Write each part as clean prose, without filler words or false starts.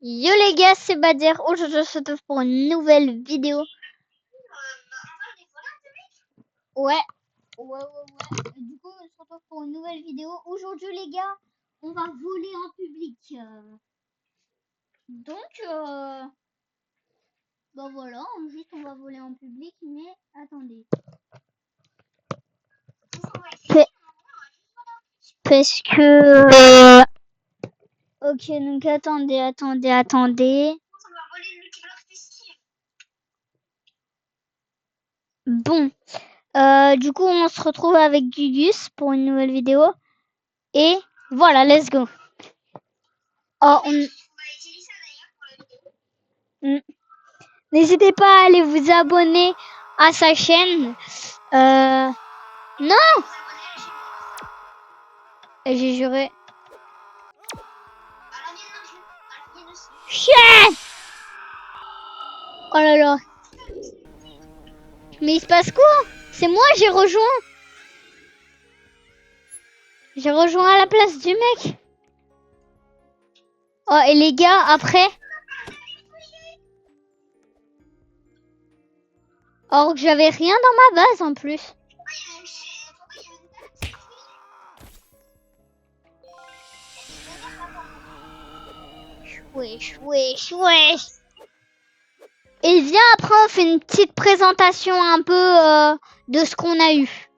Yo les gars, c'est Bader. Aujourd'hui, on se retrouve pour une nouvelle vidéo. Ouais. Du coup, on se retrouve pour une nouvelle vidéo. Aujourd'hui, les gars, on va voler en public. Donc, bah voilà, juste on va voler en public. Mais attendez. Parce que... Ok, donc attendez. Bon. Du coup, on se retrouve avec Gugus pour une nouvelle vidéo. Et voilà, let's go. Oh, N'hésitez pas à aller vous abonner à sa chaîne. Non, j'ai juré. Chien. Oh là là. Mais il se passe quoi? C'est moi, j'ai rejoint. J'ai rejoint à la place du mec. Oh, et les gars, après... Or que j'avais rien dans ma base en plus. Wesh. Et viens, après on fait une petite présentation un peu de ce qu'on a eu.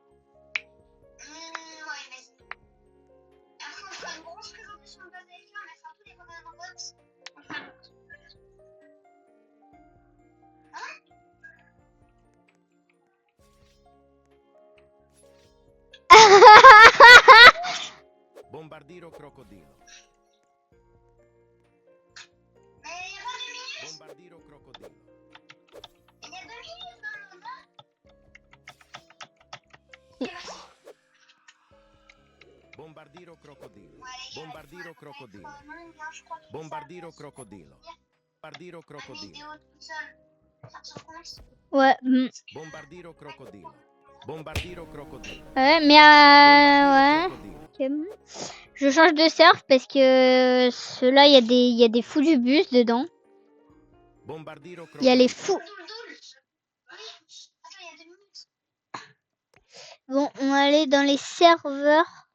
Bombardiro crocodilo. Bombardiro crocodilo. Bombardiro crocodilo. Bombardiro crocodilo. Bombardiro crocodilo. Bombardiro crocodilo. Ouais. Bombardiro crocodilo. Bombardiro crocodilo. Ouais, mais ouais. Okay. Je change de surf parce que ceux-là, il y a des fous du bus dedans. Il y a les fous. Bon, on va aller dans les serveurs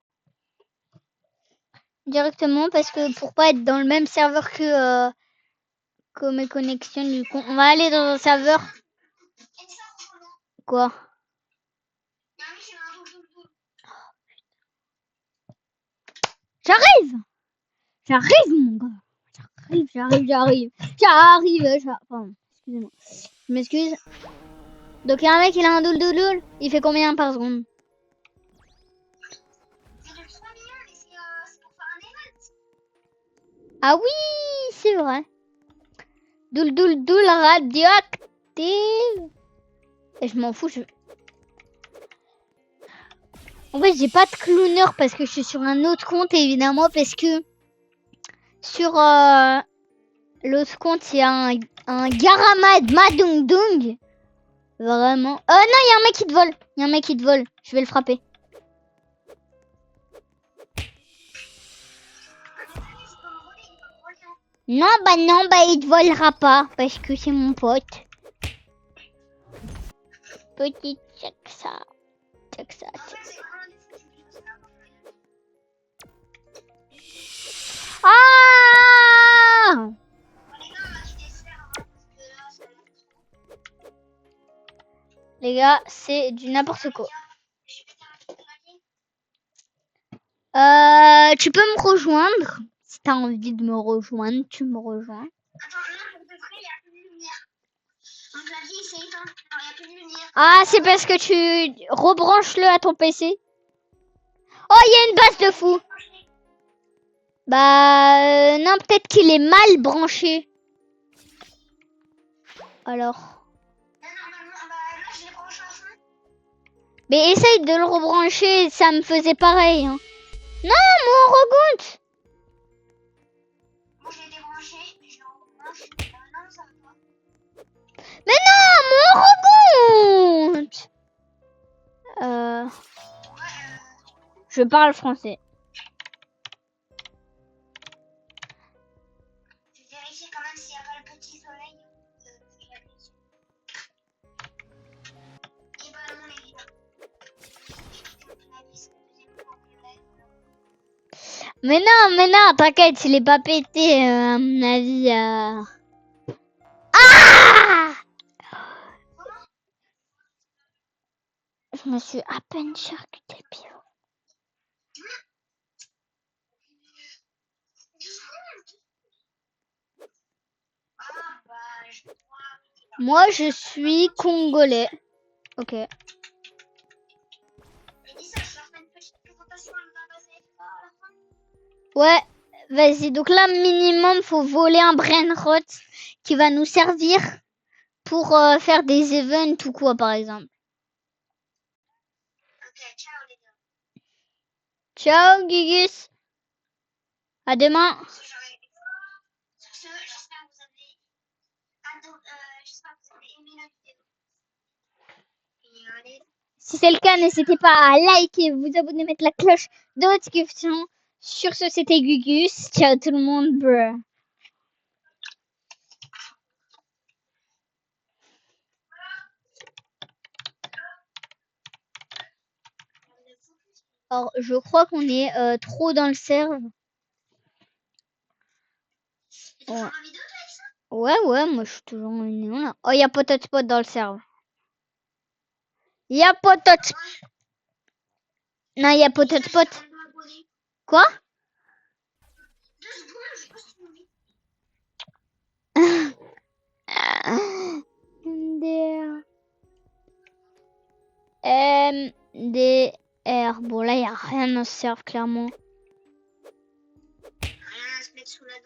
directement parce que pour pas être dans le même serveur que mes connexions du coup. On va aller dans un serveur. Quoi? J'arrive, mon gars. J'arrive. Pardon, excusez-moi. Je m'excuse. Donc il y a un mec, il a un doule. Il fait combien par seconde? Ah oui, c'est vrai. Doule radioactive. Et je m'en fous. En fait, j'ai pas de clowner parce que je suis sur un autre compte, évidemment, parce que sur l'autre compte, il y a un Garamad Madung. Vraiment. Oh non, il y a un mec qui te vole. Je vais le frapper. Non, il te volera pas parce que c'est mon pote. Petit check ça. Ah! Les gars, c'est du n'importe quoi. Tu peux me rejoindre. Si t'as envie de me rejoindre, tu me rejoins. Ah, c'est parce que tu rebranches-le à ton PC. Oh, il y a une base de fou. Bah, non, peut-être qu'il est mal branché. Alors. Mais essaye de le rebrancher, ça me faisait pareil. Hein. Non, mon regonte. Mais non, mon regonte. Je parle français. réfléchir quand même s'il n'y a pas le petit soleil. Et bah non, les gars. Mais non, t'inquiète, il est pas pété, à mon avis. Ah! Je me suis à peine charcuté pied. Moi, je suis congolais. Ok. Ouais, vas-y. Donc là, minimum, faut voler un brainrot qui va nous servir pour faire des events ou quoi, par exemple. Ok, ciao les gars. Ciao, Gugus. À demain. Sur ce, j'espère que vous avez aimé la vidéo. Et allez. Si c'est le cas, n'hésitez pas à liker, vous abonner, mettre la cloche de notification. Sur ce, c'était Gugus. Ciao tout le monde, bruh. Alors, je crois qu'on est trop dans le serve. Ouais. Ouais, moi je suis toujours en néon là. Oh, il y a Potot Spot dans le serve. Il y a Potot. Non, il y a Potot Spot. Quoi? MDR. Bon, là, il n'y a rien dans ce serve, clairement. Rien à se mettre sous la dent.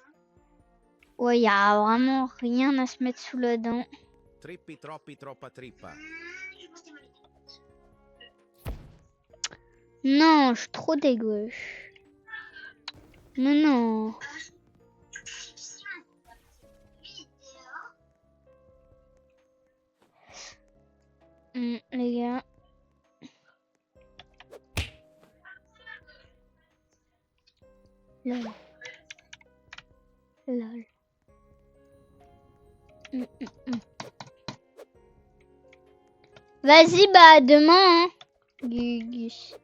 Ouais, il n'y a vraiment rien à se mettre sous la dent. Trippi troppi troppa trippa. Je pense que c'est mal. Non, je suis trop dégueu. Mais non. Les gars. Lol. Lol. Vas-y, bah, demain, hein. Gugus.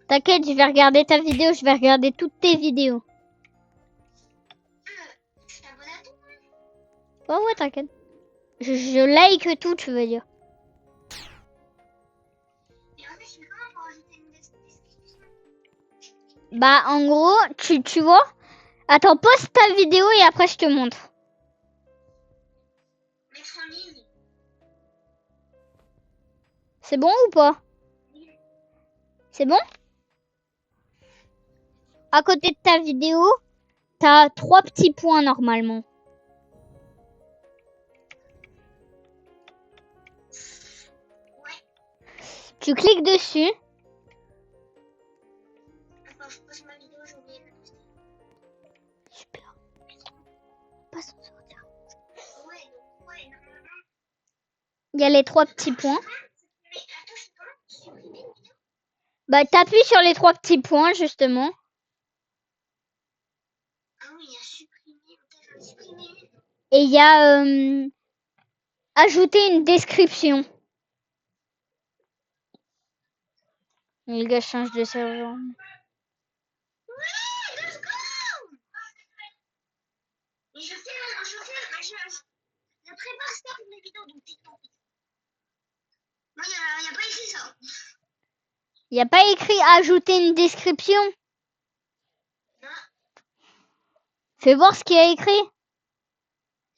T'inquiète, je vais regarder ta vidéo, je vais regarder toutes tes vidéos. Tu t'abonnes à tout? Ouais, t'inquiète. Je like tout, tu veux dire. Et en fait, je vais comment pour rajouter une description? Bah, en gros, tu vois. Attends, poste ta vidéo et après je te montre. Mettre en ligne. C'est bon ou pas? C'est bon? À côté de ta vidéo, t'as 3 petits points normalement. Ouais. Tu cliques dessus. Attends, je pose ma vidéo, j'ai oublié de la poster. Super. Pas s'en sortir. Ouais, normalement. Il y a les 3 petits points. Mais attends, je sais pas supprimer une vidéo. Bah, t'appuies sur les 3 petits points justement. Ah oui, il y a supprimer. Peut-être j'en ai supprimé une. Et il y a ajouter une description. Les gars changent de serveur. Ouais, let's go! Mais je prépare ça pour mes vidéos, donc TikTok. Non, il n'y a pas écrit ça. Il n'y a pas écrit ajouter une description. Non. Fais voir ce qu'il y a écrit.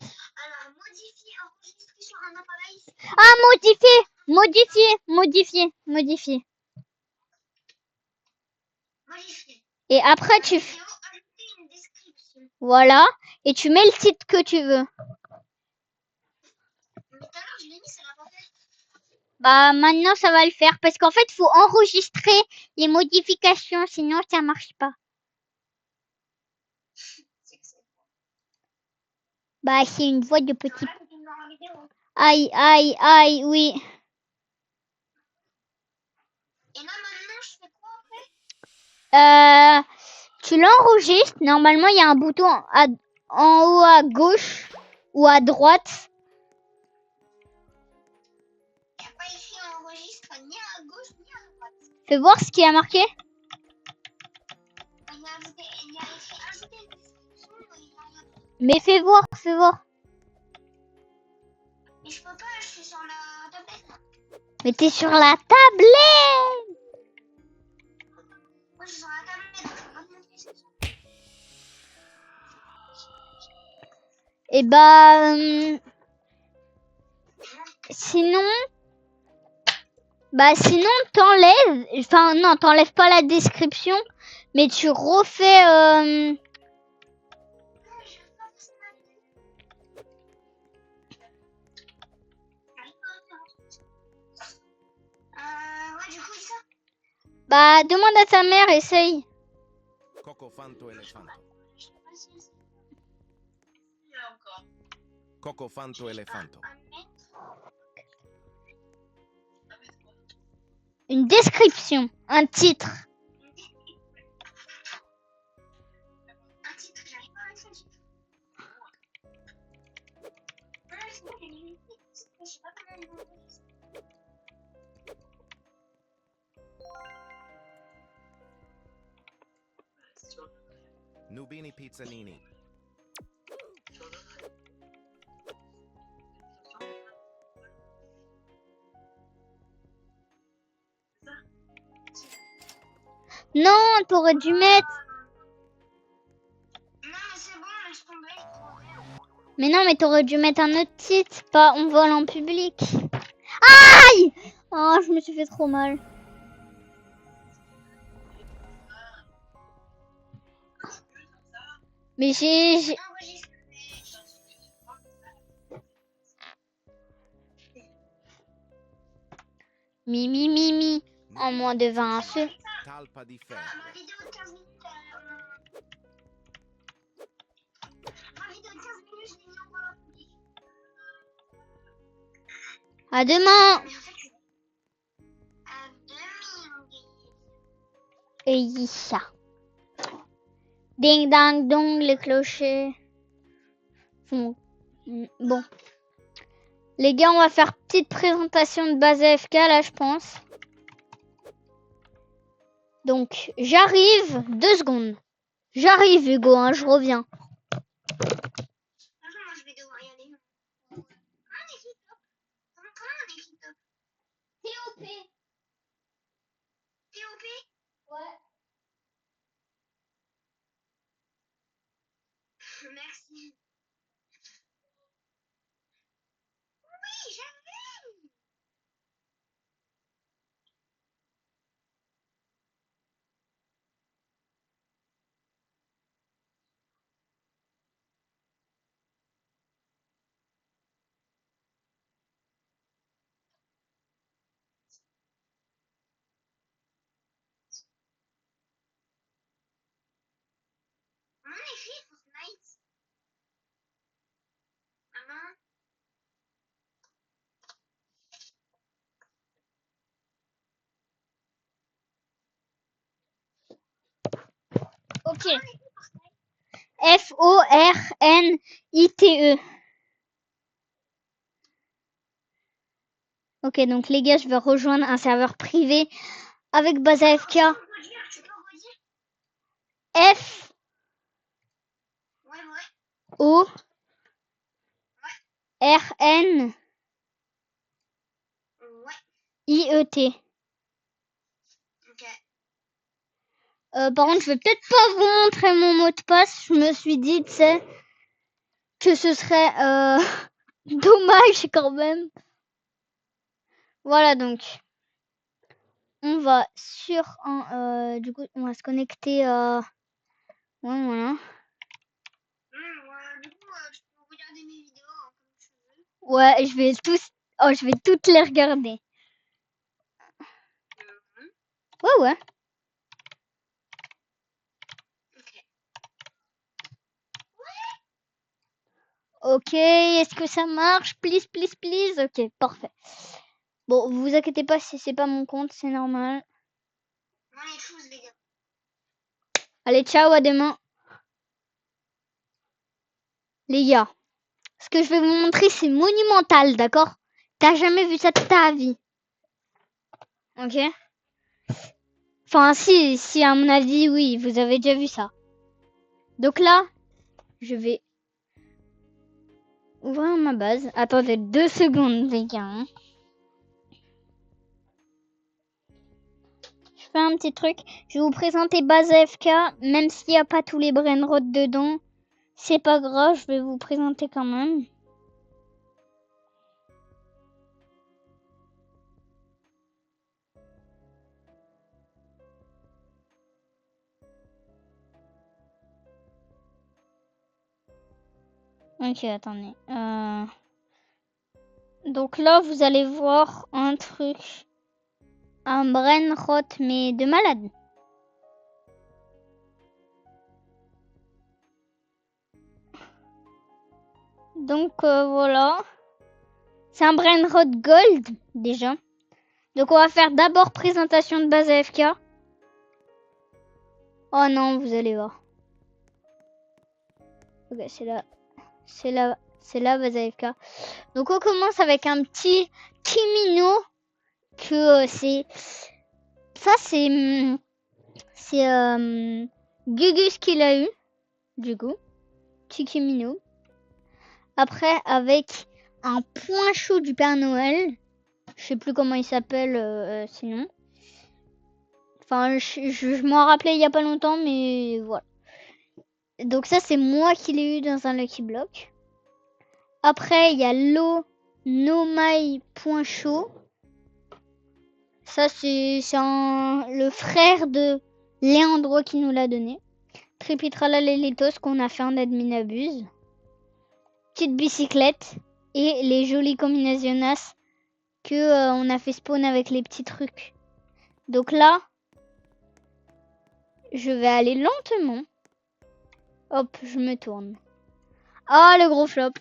Alors, modifier, enregistrer sur un appareil. Ah, modifier. Modifier. Et après, tu fais... Vidéo, ajouter une description. Voilà. Et tu mets le titre que tu veux. Mais tout à l'heure, je l'ai mis, ça l'a pas fait. Bah, maintenant, ça va le faire. Parce qu'en fait, il faut enregistrer les modifications. Sinon, ça marche pas. Bah, c'est une voix de petit... Aïe, oui. Et là, maintenant, je fais quoi après? Tu l'enregistres. Normalement, il y a un bouton en haut à gauche ou à droite. Il n'y a pas écrit enregistre ni à gauche ni à droite. Fais voir ce qui a marqué. Il y a écrit ajouter une description, mais il n'y a rien d'autre. Mais fais voir, fais voir. Mais je peux pas, je suis sur la tablette. Mais t'es sur la tablette. Moi, je suis sur la tablette, je peux pas te montrer ce que c'est. Et bah, sinon t'enlèves. Enfin non, t'enlèves pas la description, mais tu refais. Ouais, du coup, ça. Bah demande à ta mère, essaye. Cocofanto elefanto. Je sais pas si c'est. Il y a encore. Cocofanto elefanto. Une description, un titre. Un titre, j'arrive pas à mettre un titre. Ouais, c'est bon, j'ai mis le titre. Je sais pas comment il va. Nubini pizzanini. Non, t'aurais dû mettre. Non, mais c'est bon, laisse tomber. Mais non, mais t'aurais dû mettre un autre titre, pas on vole en public. Aïe! Oh, je me suis fait trop mal. Mais j'ai... Enregistre. Mi. En moins de 20 ceux. Talpa di Ma ferro. vidéo de 15 minutes. Ma vidéo de 15 minutes, je l'ai mis en volant public. À demain. Mais en fait, c'est à 2000. Et ça. Ding dang dong, les clochers. Bon. Les gars, on va faire petite présentation de base AFK là, je pense. Donc, j'arrive. 2 secondes. J'arrive, Hugo, hein, je reviens. Franchement, moi, je vais devoir y aller. Comment on écrit top? Comment on écrit top? TOP. TOP? Ouais. Merci. Oui, j'avais. Comment on écrit Fortnite? Maman? Ok. Comment on écrit Fortnite? Fornite. Ok, donc les gars, je vais rejoindre un serveur privé avec base AFK. Tu peux redire? Ouais, ouais. Fornite. Ouais. Ok. Par contre, je vais peut-être pas vous montrer mon mot de passe. Je me suis dit, tu sais, que ce serait dommage quand même. Voilà, donc. On va sur un... du coup, on va se connecter à... Ouais, voilà. Du coup, tu peux regarder mes vidéos hein, comme tu veux. Ouais, je vais tous... Oh, je vais toutes les regarder. Ouais. Ok. Ok, est-ce que ça marche? Please. Ok, parfait. Bon, vous inquiétez pas si c'est pas mon compte, c'est normal. Moi, les choses, les gars. Allez, ciao, à demain. Les gars, ce que je vais vous montrer, c'est monumental, d'accord? T'as jamais vu ça de ta vie. Ok? Enfin, si, à mon avis, oui, vous avez déjà vu ça. Donc là, je vais ouvrir ma base. Attendez 2 secondes, les gars. Hein. Je fais un petit truc. Je vais vous présenter base AFK, même s'il n'y a pas tous les brainrots dedans. C'est pas grave, je vais vous présenter quand même. Ok, attendez. Donc là, vous allez voir un truc. Un brainrot, mais de malade. Donc voilà. C'est un brainrot gold, déjà. Donc on va faire d'abord présentation de base AFK. Oh non, vous allez voir. Ok, c'est là base AFK. Donc on commence avec un petit Kimino que c'est ça c'est Gugus qui l'a eu du coup. Petit Kimino. Après avec un point chaud du Père Noël. Je sais plus comment il s'appelle sinon. Enfin, je m'en rappelais il y a pas longtemps, mais voilà. Donc ça, c'est moi qui l'ai eu dans un Lucky Block. Après, il y a l'eau nomai.show. Ça, c'est le frère de Léandro qui nous l'a donné. Tripitralalitos qu'on a fait en admin abuse. Petite bicyclette. Et les jolies combinationas que on a fait spawn avec les petits trucs. Donc là, je vais aller lentement. Hop, je me tourne. Ah, le gros flop.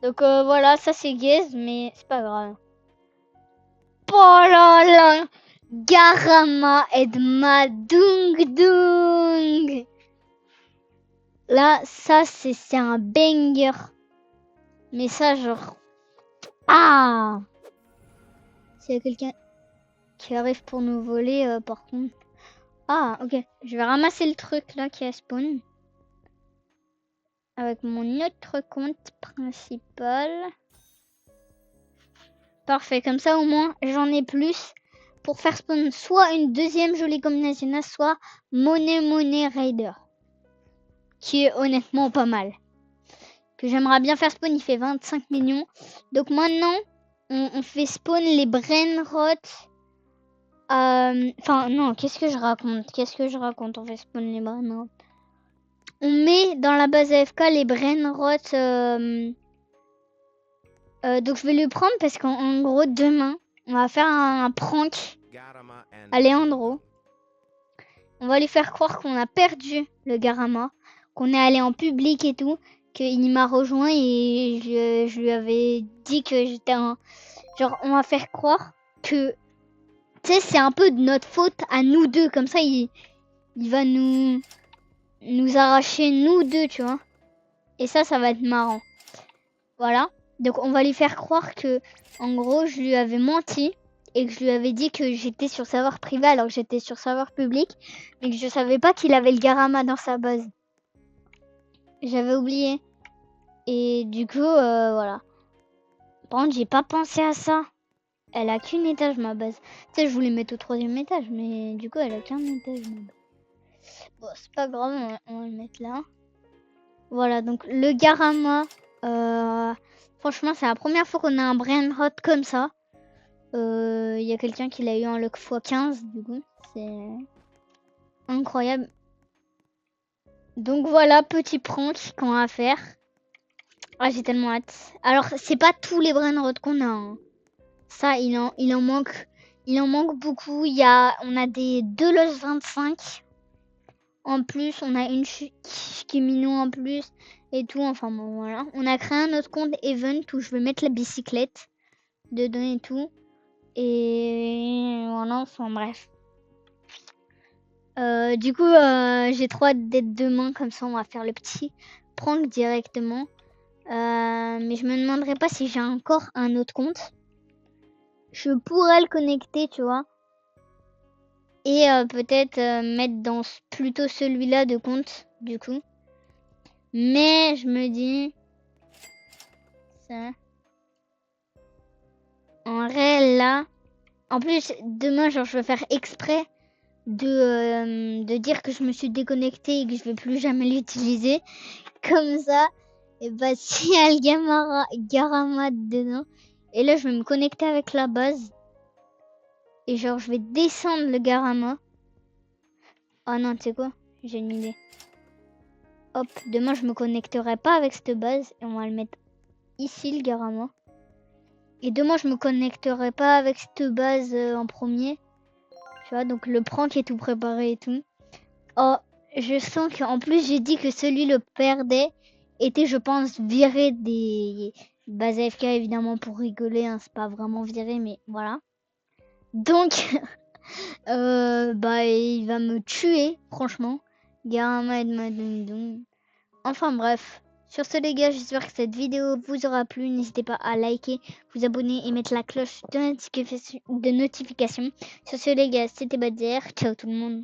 Donc voilà, ça c'est gaze, mais c'est pas grave. Oh là là, Garama Edma Dung Dung. Là, ça c'est un banger. Mais ça genre... Ah, s'il y a quelqu'un qui arrive pour nous voler, par contre... Ah, ok. Je vais ramasser le truc là qui a spawn. Avec mon autre compte principal. Parfait, comme ça au moins j'en ai plus pour faire spawn soit une deuxième jolie combinaison, soit Money Raider. Qui est honnêtement pas mal. Que j'aimerais bien faire spawn, il fait 25 millions. Donc maintenant, on fait spawn les brainrots. Enfin non, qu'est-ce que je raconte? On fait spawn les brainrots. On met dans la base AFK les brainrots. Donc je vais le prendre parce qu'en gros demain, on va faire un prank à Léandro. On va lui faire croire qu'on a perdu le Garama, qu'on est allé en public et tout, qu'il m'a rejoint et je lui avais dit que j'étais un... Genre on va faire croire que... Tu sais, c'est un peu de notre faute à nous deux, comme ça il va nous arracher nous deux, tu vois. Et ça va être marrant. Voilà. Donc on va lui faire croire que, en gros, je lui avais menti et que je lui avais dit que j'étais sur serveur privé alors que j'étais sur serveur public, mais que je savais pas qu'il avait le Garama dans sa base. J'avais oublié. Et du coup, voilà. Par contre, j'ai pas pensé à ça. Elle a qu'un étage ma base. Tu sais, je voulais mettre au 3e étage, mais du coup, elle a qu'un étage ma base. Bon, c'est pas grave, on va le mettre là. Voilà, donc le Garama. Franchement, c'est la première fois qu'on a un brainrot comme ça. Il y a quelqu'un qui l'a eu en luck x15, du coup. C'est incroyable. Donc voilà, petit prank qu'on va faire. Ah, j'ai tellement hâte. Alors, c'est pas tous les brainrots qu'on a. Hein. Ça, il en manque beaucoup. On a des 2 loss 25. En plus, on a une Kimino en plus. Et tout, enfin bon, voilà. On a créé un autre compte event où je vais mettre la bicyclette dedans et tout. Et voilà, enfin bref. Du coup, j'ai trop hâte d'être demain, comme ça on va faire le petit prank directement. Mais je me demanderais pas si j'ai encore un autre compte. Je pourrais le connecter, tu vois. Et peut-être mettre dans plutôt celui-là de compte, du coup. Mais je me dis... Ça... En réel, là... En plus, demain, genre, je vais faire exprès de dire que je me suis déconnectée et que je vais plus jamais l'utiliser. Comme ça, et bah, s'il y a le Garama dedans... Et là, je vais me connecter avec la base. Et genre, je vais descendre le Garama. Oh non, tu sais quoi? J'ai une idée. Hop, demain, je me connecterai pas avec cette base. Et on va le mettre ici, le Garama. Et demain, je me connecterai pas avec cette base en premier. Tu vois, donc le prank est tout préparé et tout. Oh, je sens qu'en plus, j'ai dit que celui le perdait était, je pense, viré des bases AFK, évidemment, pour rigoler. Hein, c'est pas vraiment viré, mais voilà. Donc, bah, il va me tuer, franchement. Garama et Madundung. Enfin, bref. Sur ce, les gars, j'espère que cette vidéo vous aura plu. N'hésitez pas à liker, vous abonner et mettre la cloche de notification. Sur ce, les gars, c'était Badzère. Ciao tout le monde.